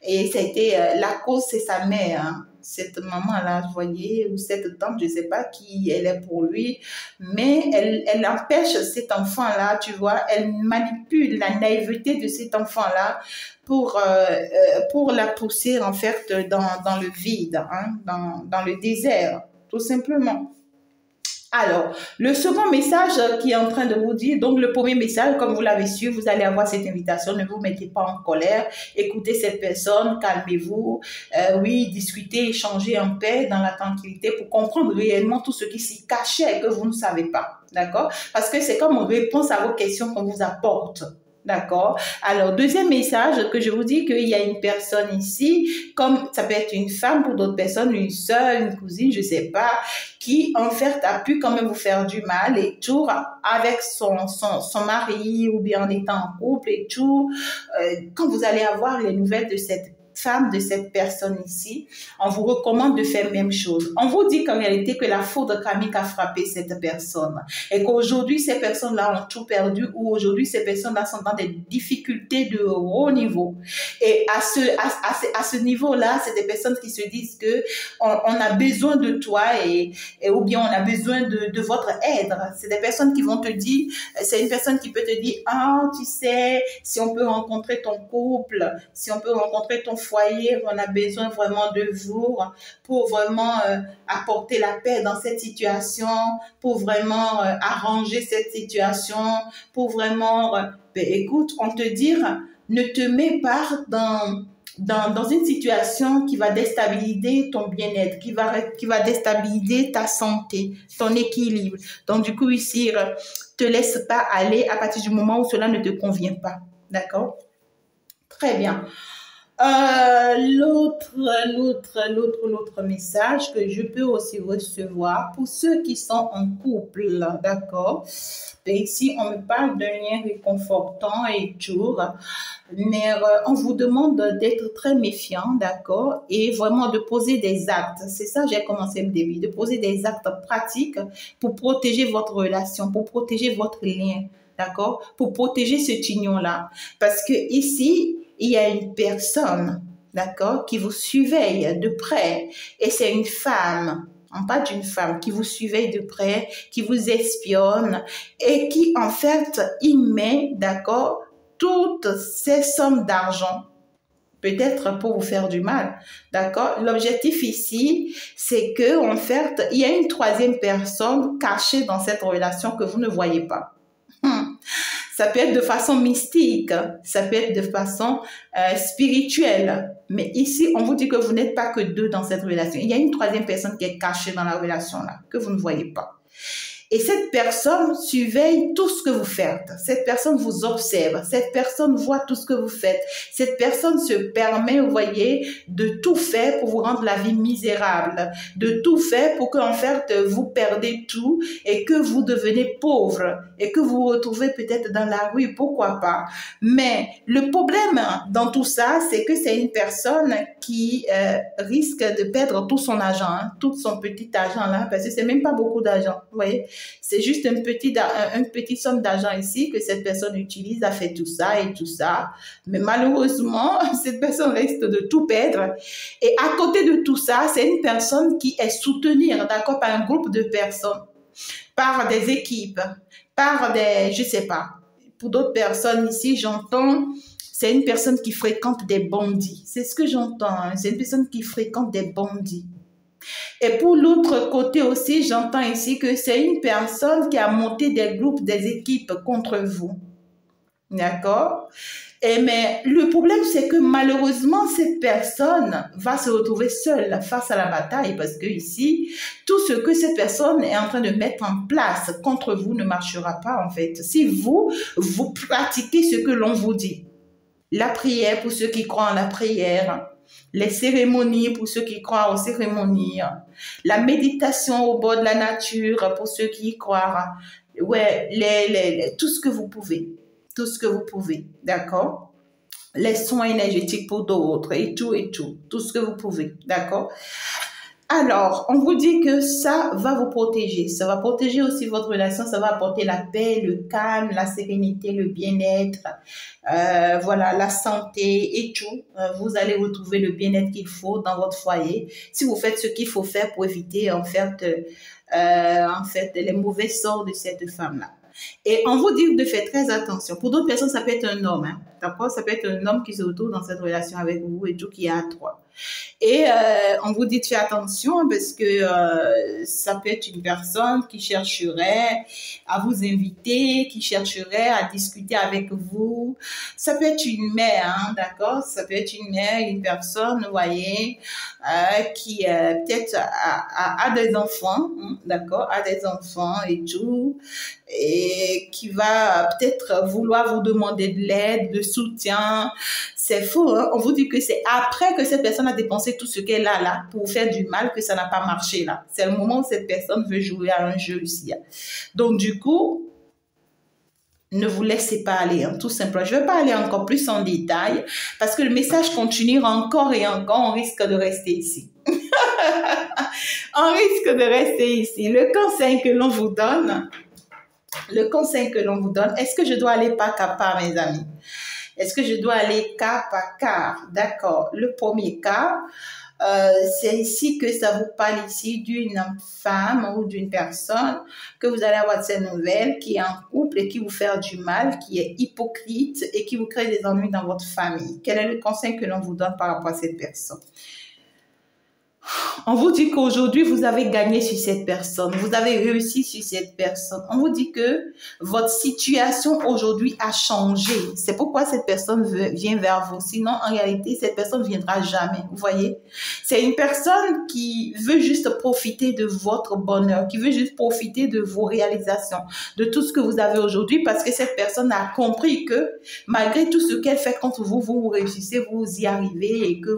Et ça a été, la cause, c'est sa mère, hein. Cette maman-là, vous voyez, ou cette tante, je ne sais pas qui elle est pour lui, mais elle empêche cet enfant-là, tu vois, elle manipule la naïveté de cet enfant-là pour la pousser, en fait, dans le vide, hein, dans le désert, tout simplement. Alors, le second message qui est en train de vous dire, donc le premier message, comme vous l'avez su, vous allez avoir cette invitation, ne vous mettez pas en colère, écoutez cette personne, calmez-vous, oui, discutez, échangez en paix, dans la tranquillité, pour comprendre réellement tout ce qui s'y cachait et que vous ne savez pas, d'accord? Parce que c'est comme une réponse à vos questions qu'on vous apporte. D'accord. Alors, deuxième message que je vous dis qu'il y a une personne ici, comme ça peut être une femme pour d'autres personnes, une sœur, une cousine, je sais pas, qui en fait a pu quand même vous faire du mal et tout avec son mari ou bien en étant en couple et tout. Quand vous allez avoir les nouvelles de cette femme, de cette personne ici, on vous recommande de faire la même chose. On vous dit qu'en réalité que la foudre karmique a frappé cette personne et qu'aujourd'hui ces personnes-là ont tout perdu ou aujourd'hui ces personnes-là sont dans des difficultés de haut niveau. Et à ce niveau-là, c'est des personnes qui se disent que on a besoin de toi et ou bien on a besoin de votre aide. C'est des personnes qui vont te dire, c'est une personne qui peut te dire, ah, tu sais, si on peut rencontrer ton couple, si on peut rencontrer ton foyer, on a besoin vraiment de vous pour vraiment apporter la paix dans cette situation, pour vraiment arranger cette situation, pour vraiment, écoute, on te dit, ne te mets pas dans une situation qui va déstabiliser ton bien-être, qui va déstabiliser ta santé, ton équilibre. Donc, du coup, ici, te laisse pas aller à partir du moment où cela ne te convient pas. D'accord? Très bien. L'autre message que je peux aussi recevoir pour ceux qui sont en couple, d'accord? Ici, on me parle d'un lien réconfortant et tout, mais on vous demande d'être très méfiant, d'accord? Et vraiment de poser des actes. C'est ça, j'ai commencé le début, de poser des actes pratiques pour protéger votre relation, pour protéger votre lien, d'accord? Pour protéger cet union-là. Parce que ici, il y a une personne, d'accord, qui vous surveille de près. Et c'est une femme, on parle d'une femme qui vous surveille de près, qui vous espionne et qui, en fait, y met, d'accord, toutes ces sommes d'argent. Peut-être pour vous faire du mal, d'accord? L'objectif ici, c'est que, en fait, il y a une troisième personne cachée dans cette relation que vous ne voyez pas. Ça peut être de façon mystique, ça peut être de façon spirituelle. Mais ici, on vous dit que vous n'êtes pas que deux dans cette relation. Il y a une troisième personne qui est cachée dans la relation là, que vous ne voyez pas. Et cette personne surveille tout ce que vous faites. Cette personne vous observe. Cette personne voit tout ce que vous faites. Cette personne se permet, vous voyez, de tout faire pour vous rendre la vie misérable. De tout faire pour qu'en fait, vous perdez tout et que vous devenez pauvre et que vous vous retrouvez peut-être dans la rue. Pourquoi pas? Mais le problème dans tout ça, c'est que c'est une personne qui risque de perdre tout son argent, hein, tout son petit argent là, parce que c'est même pas beaucoup d'argent, vous voyez. C'est juste une petite somme d'argent ici que cette personne utilise, a fait tout ça et tout ça. Mais malheureusement, cette personne risque de tout perdre. Et à côté de tout ça, c'est une personne qui est soutenue, d'accord, par un groupe de personnes, par des équipes, par des, je sais pas. Pour d'autres personnes ici, j'entends, c'est une personne qui fréquente des bandits. C'est ce que j'entends, hein. C'est une personne qui fréquente des bandits. Et pour l'autre côté aussi, j'entends ici que c'est une personne qui a monté des groupes, des équipes contre vous. D'accord? Mais le problème, c'est que malheureusement, cette personne va se retrouver seule face à la bataille parce que ici, tout ce que cette personne est en train de mettre en place contre vous ne marchera pas en fait. Si vous pratiquez ce que l'on vous dit, la prière pour ceux qui croient en la prière, les cérémonies pour ceux qui croient aux cérémonies, la méditation au bord de la nature pour ceux qui y croient, ouais, tout ce que vous pouvez. Tout ce que vous pouvez, d'accord? Les soins énergétiques pour d'autres et tout, tout ce que vous pouvez, d'accord? Alors, on vous dit que ça va vous protéger, ça va protéger aussi votre relation, ça va apporter la paix, le calme, la sérénité, le bien-être, voilà, la santé et tout. Vous allez retrouver le bien-être qu'il faut dans votre foyer si vous faites ce qu'il faut faire pour éviter en fait les mauvais sorts de cette femme-là. Et on vous dit de faire très attention. Pour d'autres personnes, ça peut être un homme, hein, d'accord? Ça peut être un homme qui se retrouve dans cette relation avec vous et tout, qui est à trois. Et on vous dit de faire attention parce que ça peut être une personne qui chercherait à vous inviter, qui chercherait à discuter avec vous. Ça peut être une mère, hein, d'accord? Ça peut être une mère, une personne, vous voyez, qui peut-être a des enfants, hein, d'accord? A des enfants et tout. Et qui va peut-être vouloir vous demander de l'aide, de soutien. C'est faux, hein? On vous dit que c'est après que cette personne a dépensé tout ce qu'elle a là pour faire du mal que ça n'a pas marché là. C'est le moment où cette personne veut jouer à un jeu ici. Donc du coup, ne vous laissez pas aller, hein, tout simplement. Je ne vais pas aller encore plus en détail parce que le message continuera encore et encore, on risque de rester ici. On risque de rester ici. Le conseil que l'on vous donne, est-ce que je dois aller pas cas par mes amis? Est-ce que je dois aller cas par cas? D'accord. Le premier cas, c'est ici que ça vous parle ici d'une femme ou d'une personne que vous allez avoir de ces nouvelles, qui est en couple et qui vous fait du mal, qui est hypocrite et qui vous crée des ennuis dans votre famille. Quel est le conseil que l'on vous donne par rapport à cette personne? On vous dit qu'aujourd'hui, vous avez gagné sur cette personne. Vous avez réussi sur cette personne. On vous dit que votre situation aujourd'hui a changé. C'est pourquoi cette personne vient vers vous. Sinon, en réalité, cette personne ne viendra jamais. Vous voyez? C'est une personne qui veut juste profiter de votre bonheur, qui veut juste profiter de vos réalisations, de tout ce que vous avez aujourd'hui, parce que cette personne a compris que malgré tout ce qu'elle fait contre vous, vous réussissez, vous y arrivez et que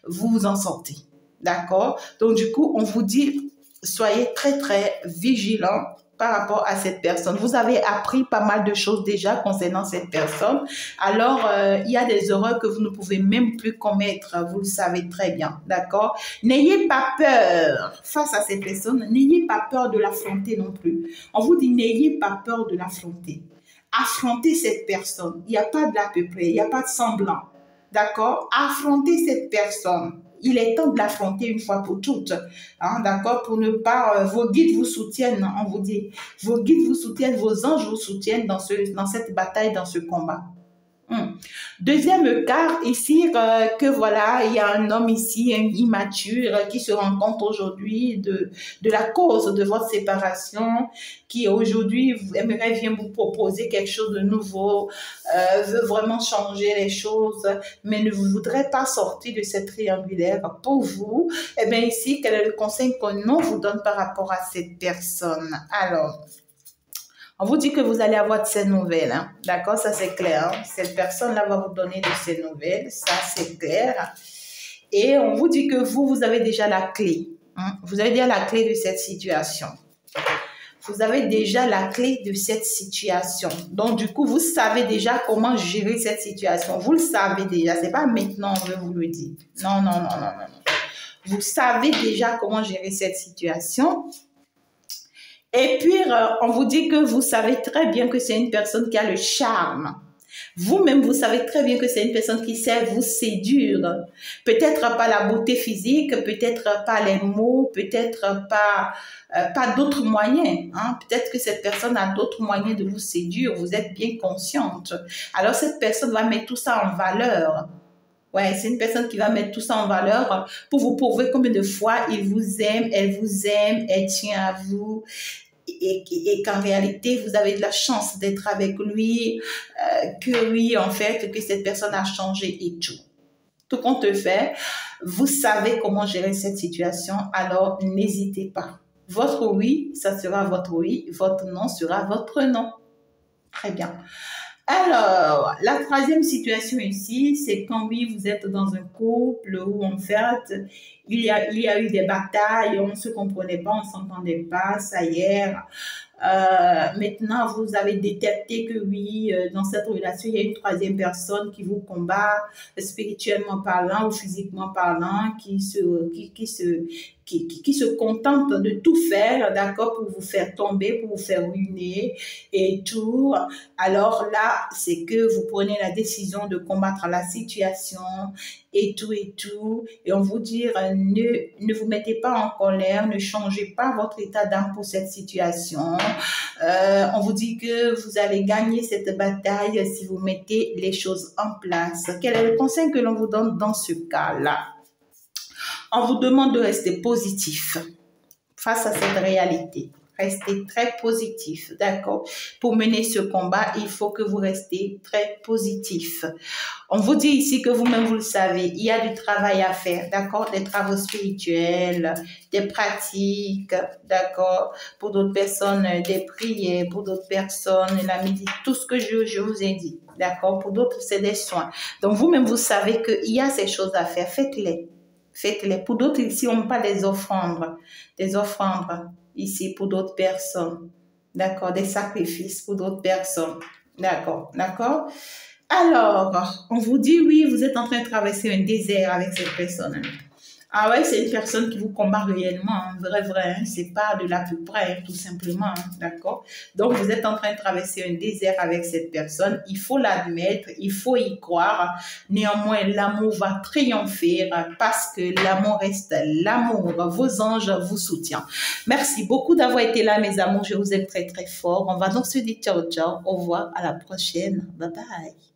vous en sortez. D'accord? Donc, du coup, on vous dit, soyez très, très vigilants par rapport à cette personne. Vous avez appris pas mal de choses déjà concernant cette personne. Alors, il y a des erreurs que vous ne pouvez même plus commettre. Vous le savez très bien. D'accord? N'ayez pas peur face à cette personne. N'ayez pas peur de l'affronter non plus. On vous dit, n'ayez pas peur de l'affronter. Affrontez cette personne. Il n'y a pas de l'à peu près. Il n'y a pas de semblant. D'accord? Affrontez cette personne. Il est temps de l'affronter une fois pour toutes, hein, d'accord, pour ne pas, vos guides vous soutiennent, on vous dit, vos guides vous soutiennent, vos anges vous soutiennent dans cette bataille, dans ce combat. Deuxième cas ici, que voilà, il y a un homme ici, un immature, qui se rend compte aujourd'hui de la cause de votre séparation, qui aujourd'hui aimerait bien vous proposer quelque chose de nouveau, veut vraiment changer les choses, mais ne voudrait pas sortir de cette triangulaire pour vous. Eh bien ici, quel est le conseil qu'on vous donne par rapport à cette personne? Alors, on vous dit que vous allez avoir de ces nouvelles, hein? D'accord, ça c'est clair. Hein? Cette personne-là va vous donner de ces nouvelles, ça c'est clair. Et on vous dit que vous avez déjà la clé. Hein? Vous avez déjà la clé de cette situation. Vous avez déjà la clé de cette situation. Donc, du coup, vous savez déjà comment gérer cette situation. Vous le savez déjà. Ce n'est pas maintenant on veut vous le dire. Non, non, non, non, non. Vous savez déjà comment gérer cette situation. Et puis, on vous dit que vous savez très bien que c'est une personne qui a le charme. Vous-même, vous savez très bien que c'est une personne qui sait vous séduire. Peut-être pas la beauté physique, peut-être pas les mots, peut-être pas d'autres moyens. Hein? Peut-être que cette personne a d'autres moyens de vous séduire. Vous êtes bien consciente. Alors, cette personne va mettre tout ça en valeur. Ouais, c'est une personne qui va mettre tout ça en valeur pour vous prouver combien de fois il vous aime, elle tient à vous. Et qu'en réalité, vous avez de la chance d'être avec lui, que oui, en fait, que cette personne a changé et tout. Tout compte fait, vous savez comment gérer cette situation, alors n'hésitez pas. Votre oui, ça sera votre oui, votre non sera votre non. Très bien. Alors, la troisième situation ici, c'est quand oui, vous êtes dans un couple où en fait, il y a eu des batailles, on ne se comprenait pas, on ne s'entendait pas, ça y est. Maintenant, vous avez détecté que oui, dans cette relation, il y a une troisième personne qui vous combat spirituellement parlant ou physiquement parlant, qui se contente de tout faire, d'accord, pour vous faire tomber, pour vous faire ruiner et tout. Alors là, c'est que vous prenez la décision de combattre la situation et tout et tout. Et on vous dit, ne vous mettez pas en colère, ne changez pas votre état d'âme pour cette situation. On vous dit que vous allez gagner cette bataille si vous mettez les choses en place. Quel est le conseil que l'on vous donne dans ce cas-là? On vous demande de rester positif face à cette réalité. Restez très positif, d'accord? Pour mener ce combat, il faut que vous restez très positif. On vous dit ici que vous-même, vous le savez, il y a du travail à faire, d'accord? Des travaux spirituels, des pratiques, d'accord? Pour d'autres personnes, des prières, pour d'autres personnes, la méditation, tout ce que je vous ai dit, d'accord? Pour d'autres, c'est des soins. Donc, vous-même, vous savez qu'il y a ces choses à faire, faites-les. Faites-les. Pour d'autres, ici, on parle des offrandes ici pour d'autres personnes. D'accord, des sacrifices pour d'autres personnes. D'accord, d'accord. Alors, on vous dit, oui, vous êtes en train de traverser un désert avec cette personne. Ah ouais, c'est une personne qui vous combat réellement, hein, vrai, hein, c'est pas de là plus près, hein, tout simplement, hein, d'accord? Donc, vous êtes en train de traverser un désert avec cette personne, il faut l'admettre, il faut y croire. Néanmoins, l'amour va triompher parce que l'amour reste l'amour. Vos anges vous soutiennent. Merci beaucoup d'avoir été là, mes amours, je vous aime très, très fort. On va donc se dire ciao, ciao, au revoir, à la prochaine, bye bye.